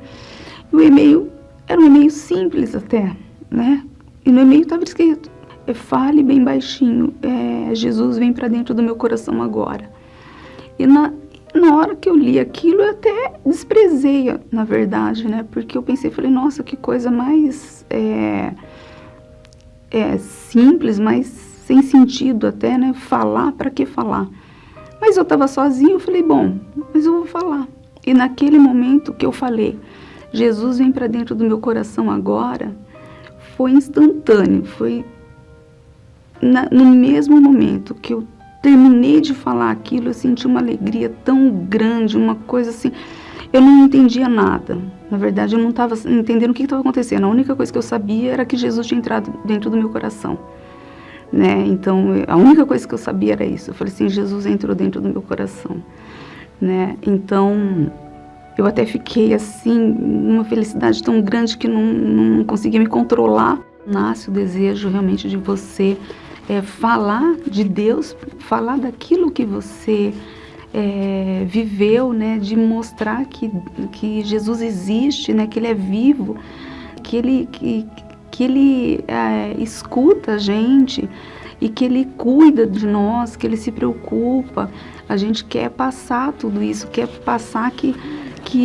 E o e-mail era um e-mail simples até, né? E no e-mail estava escrito, fale bem baixinho, Jesus vem para dentro do meu coração agora. E na hora que eu li aquilo, eu até desprezei, na verdade, né? Porque eu pensei, falei, nossa, que coisa mais simples, mas sem sentido até, né? Falar, para que falar? Mas eu estava sozinha, eu falei, bom, mas eu vou falar. E naquele momento que eu falei, Jesus vem para dentro do meu coração agora, foi instantâneo, foi no mesmo momento que eu terminei de falar aquilo, eu senti uma alegria tão grande, uma coisa assim, eu não entendia nada. Na verdade, eu não estava entendendo o que estava acontecendo. A única coisa que eu sabia era que Jesus tinha entrado dentro do meu coração, né? Então, a única coisa que eu sabia era isso. Eu falei assim, Jesus entrou dentro do meu coração, né? Então, eu até fiquei assim, numa felicidade tão grande que não conseguia me controlar. Nasce o desejo realmente de você falar de Deus, falar daquilo que você viveu, né? De mostrar que Jesus existe, né? Que Ele é vivo, que Ele escuta a gente e que Ele cuida de nós, que Ele se preocupa. A gente quer passar tudo isso, quer passar que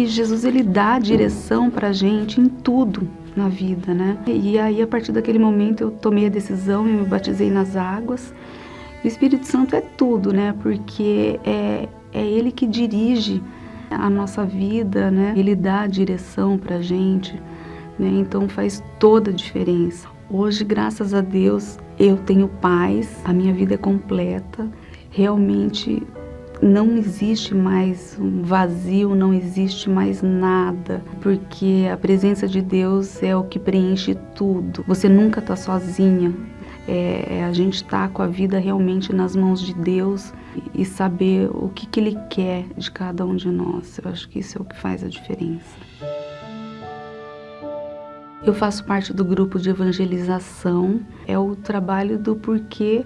Jesus, Ele dá direção pra gente em tudo na vida, né? E aí, a partir daquele momento, eu tomei a decisão e me batizei nas águas. O Espírito Santo é tudo, né? Porque é Ele que dirige a nossa vida, né? Ele dá a direção pra gente, né? Então faz toda a diferença. Hoje, graças a Deus, eu tenho paz, a minha vida é completa, realmente não existe mais um vazio, não existe mais nada, porque a presença de Deus é o que preenche tudo. Você nunca está sozinha, a gente está com a vida realmente nas mãos de Deus e saber o que Ele quer de cada um de nós. Eu acho que isso é o que faz a diferença. Eu faço parte do grupo de evangelização, é o trabalho do porquê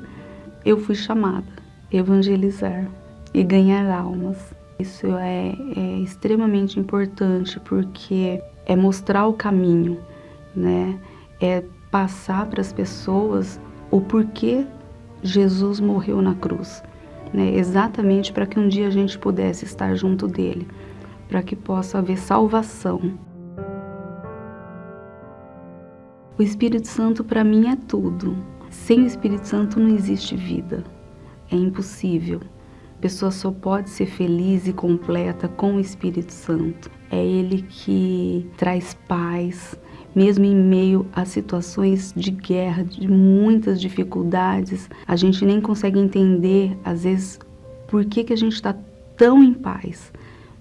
eu fui chamada, evangelizar e ganhar almas. Isso é extremamente importante porque é mostrar o caminho, né? É passar para as pessoas o porquê Jesus morreu na cruz, né? Exatamente para que um dia a gente pudesse estar junto dele, para que possa haver salvação. O Espírito Santo para mim é tudo. Sem o Espírito Santo não existe vida. É impossível. A pessoa só pode ser feliz e completa com o Espírito Santo. É Ele que traz paz, mesmo em meio a situações de guerra, de muitas dificuldades. A gente nem consegue entender, às vezes, por que a gente está tão em paz.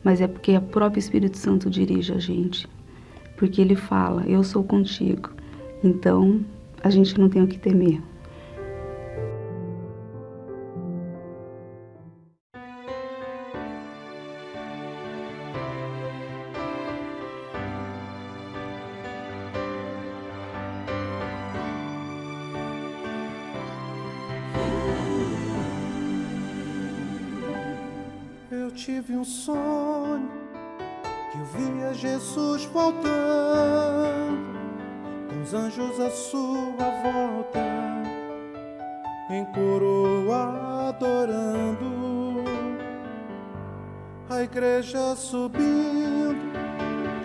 Mas é porque o próprio Espírito Santo dirige a gente. Porque Ele fala, eu sou contigo. Então, a gente não tem o que temer. Eu tive um sonho que eu via Jesus voltando, com os anjos à sua volta, em coroa adorando. a igreja subindo,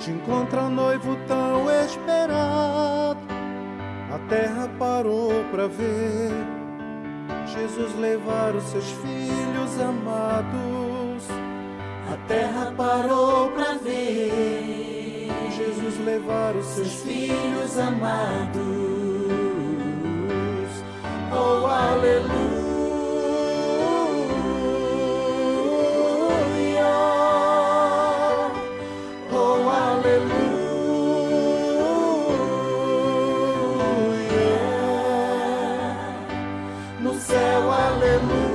te encontra noivo tão esperado. A terra parou pra ver Jesus levar os seus filhos amados. A terra parou pra ver Jesus levar os seus filhos amados. Oh, aleluia. Oh, aleluia. No céu, aleluia.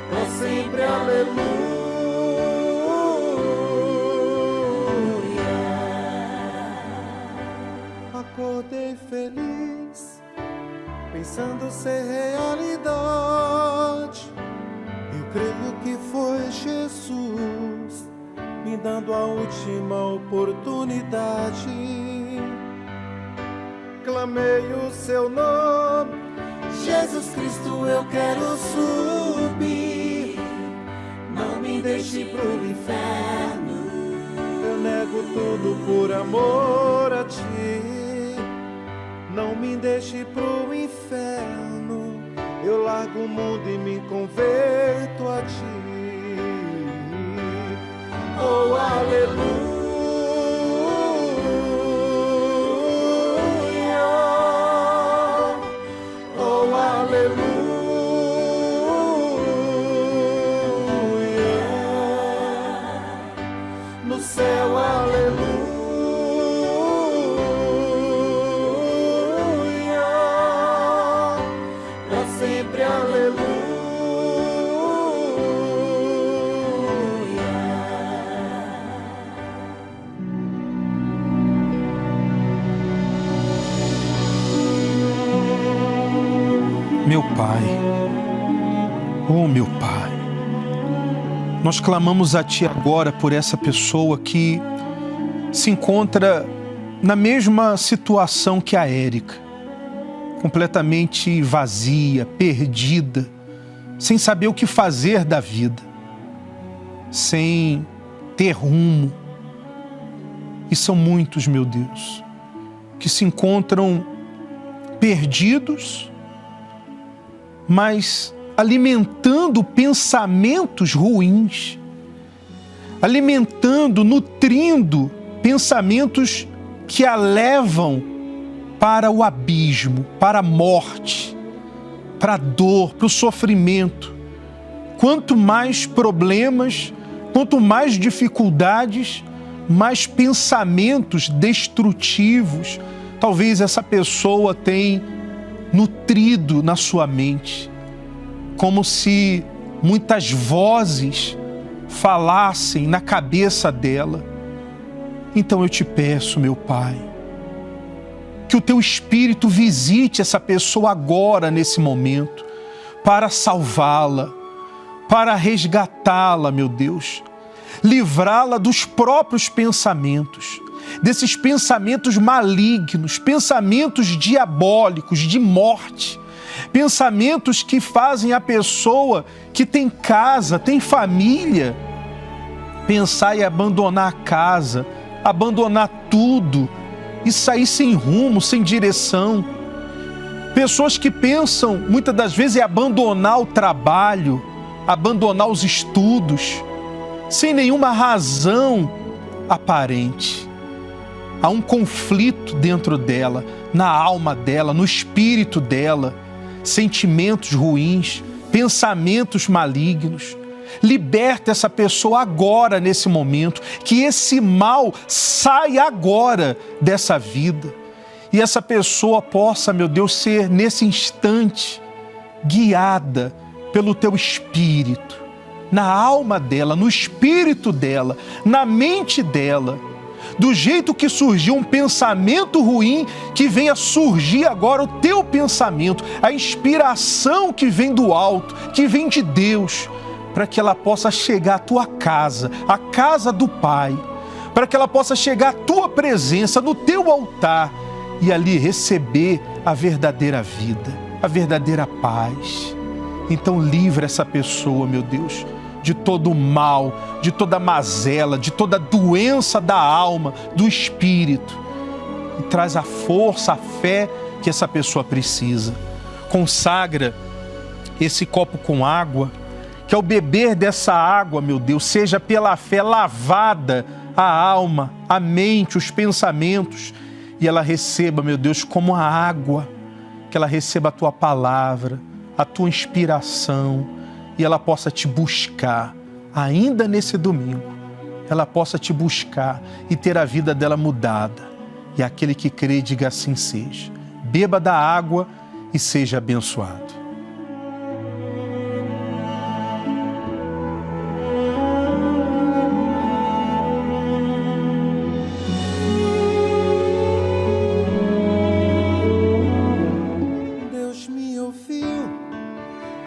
Pra sempre, aleluia. Acordei feliz, pensando ser realidade. Eu creio que foi Jesus me dando a última oportunidade. Clamei o seu nome, Jesus Cristo, eu quero subir. Não me deixe pro inferno, eu nego tudo por amor a ti. Não me deixe pro inferno, eu largo o mundo e me converto a ti. Oh, aleluia. Oh, aleluia. No céu, aleluia. Pra sempre, aleluia. Meu Pai, oh meu Pai, nós clamamos a Ti agora por essa pessoa que se encontra na mesma situação que a Érica, completamente vazia, perdida, sem saber o que fazer da vida, sem ter rumo. E são muitos, meu Deus, que se encontram perdidos, mas alimentando pensamentos ruins, alimentando, nutrindo pensamentos que a levam para o abismo, para a morte, para a dor, para o sofrimento. Quanto mais problemas, quanto mais dificuldades, mais pensamentos destrutivos talvez essa pessoa tenha nutrido na sua mente, como se muitas vozes falassem na cabeça dela. Então eu te peço, meu Pai, que o Teu Espírito visite essa pessoa agora, nesse momento, para salvá-la, para resgatá-la, meu Deus, livrá-la dos próprios pensamentos, desses pensamentos malignos, pensamentos diabólicos, de morte, pensamentos que fazem a pessoa que tem casa, tem família, pensar em abandonar a casa, abandonar tudo e sair sem rumo, sem direção. Pessoas que pensam, muitas das vezes, em abandonar o trabalho, abandonar os estudos, sem nenhuma razão aparente. Há um conflito dentro dela, na alma dela, no espírito dela, sentimentos ruins, pensamentos malignos. Liberta essa pessoa agora, nesse momento, que esse mal saia agora dessa vida. E essa pessoa possa, meu Deus, ser nesse instante guiada pelo Teu Espírito, na alma dela, no espírito dela, na mente dela. Do jeito que surgiu um pensamento ruim, que venha surgir agora o Teu pensamento, a inspiração que vem do alto, que vem de Deus, para que ela possa chegar à Tua casa, a casa do Pai, para que ela possa chegar à Tua presença, no Teu altar, e ali receber a verdadeira vida. a verdadeira paz. Então livra essa pessoa, meu Deus, de todo o mal, de toda a mazela, de toda a doença da alma, do espírito. E traz a força, a fé que essa pessoa precisa. Consagra esse copo com água, que ao beber dessa água, meu Deus, seja pela fé lavada a alma, a mente, os pensamentos, e ela receba, meu Deus, como a água, que ela receba a Tua palavra, a Tua inspiração, e ela possa Te buscar, ainda nesse domingo, ela possa Te buscar e ter a vida dela mudada. E aquele que crê, diga assim seja. Beba da água e seja abençoado. Deus me ouviu,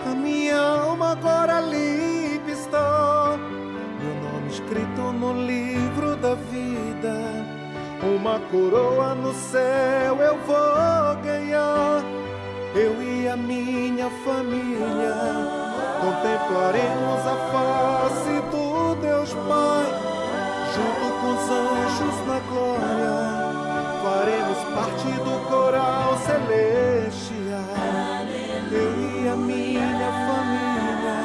a minha alma agora limpa está. Meu nome escrito no livro da vida. Uma coroa no céu eu vou ganhar. Eu e a minha família contemplaremos a face do Deus Pai. Junto com os anjos na glória, faremos parte do coral celestial. Eu e a minha família,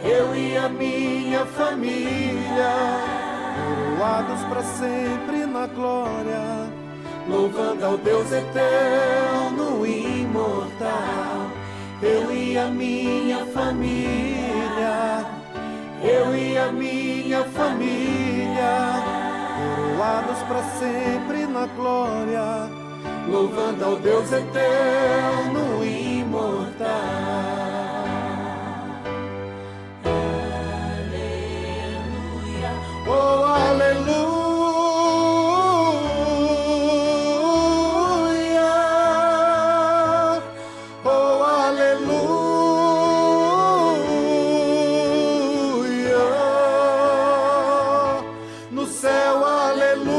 eu e a minha família, coroados para sempre na glória, louvando ao Deus eterno e imortal. Eu e a minha família, eu e a minha família, coroados para sempre na glória, louvando ao Deus eterno e imortal. Oh, aleluia, oh, aleluia, no céu, aleluia,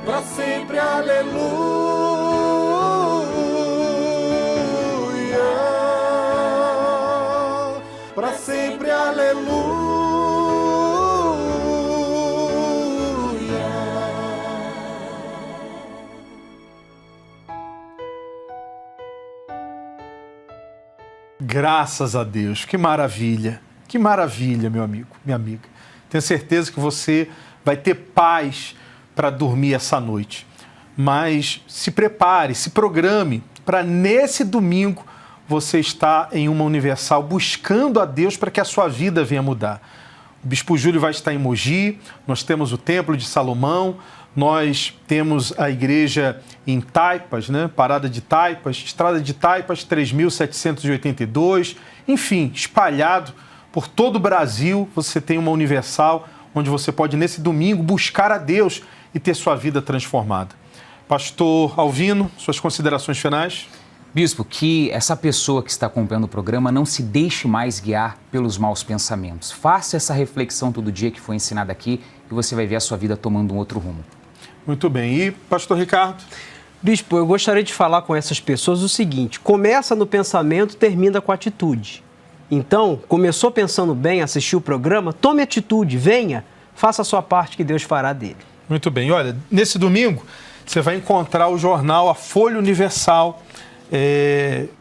pra sempre, aleluia. Para sempre, aleluia. Graças a Deus, que maravilha, meu amigo, minha amiga. Tenho certeza que você vai ter paz para dormir essa noite. Mas se prepare, se programe para nesse domingo você está em uma Universal buscando a Deus para que a sua vida venha mudar. O Bispo Júlio vai estar em Mogi, nós temos o Templo de Salomão, nós temos a igreja em Taipas, né? Parada de Taipas, Estrada de Taipas, 3.782, enfim, espalhado por todo o Brasil, você tem uma Universal onde você pode, nesse domingo, buscar a Deus e ter sua vida transformada. Pastor Alvino, suas considerações finais? Bispo, que essa pessoa que está acompanhando o programa não se deixe mais guiar pelos maus pensamentos. Faça essa reflexão todo dia que foi ensinada aqui e você vai ver a sua vida tomando um outro rumo. Muito bem. E, pastor Ricardo? Bispo, eu gostaria de falar com essas pessoas o seguinte: começa no pensamento, termina com a atitude. Então, começou pensando bem, assistiu o programa, tome atitude, venha, faça a sua parte que Deus fará dele. Muito bem. Olha, nesse domingo você vai encontrar o jornal A Folha Universal,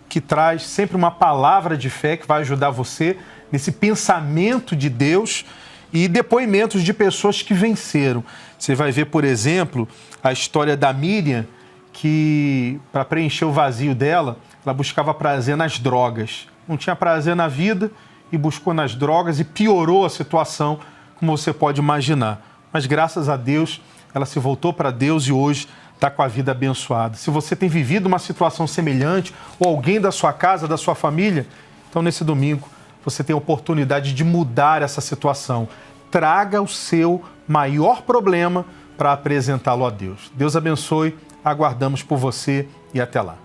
que traz sempre uma palavra de fé que vai ajudar você nesse pensamento de Deus e depoimentos de pessoas que venceram. Você vai ver, por exemplo, a história da Miriam, que para preencher o vazio dela, ela buscava prazer nas drogas. Não tinha prazer na vida e buscou nas drogas e piorou a situação, como você pode imaginar. Mas graças a Deus, ela se voltou para Deus e hoje está com a vida abençoada. Se você tem vivido uma situação semelhante, ou alguém da sua casa, da sua família, então nesse domingo você tem a oportunidade de mudar essa situação. Traga o seu maior problema para apresentá-lo a Deus. Deus abençoe, aguardamos por você e até lá.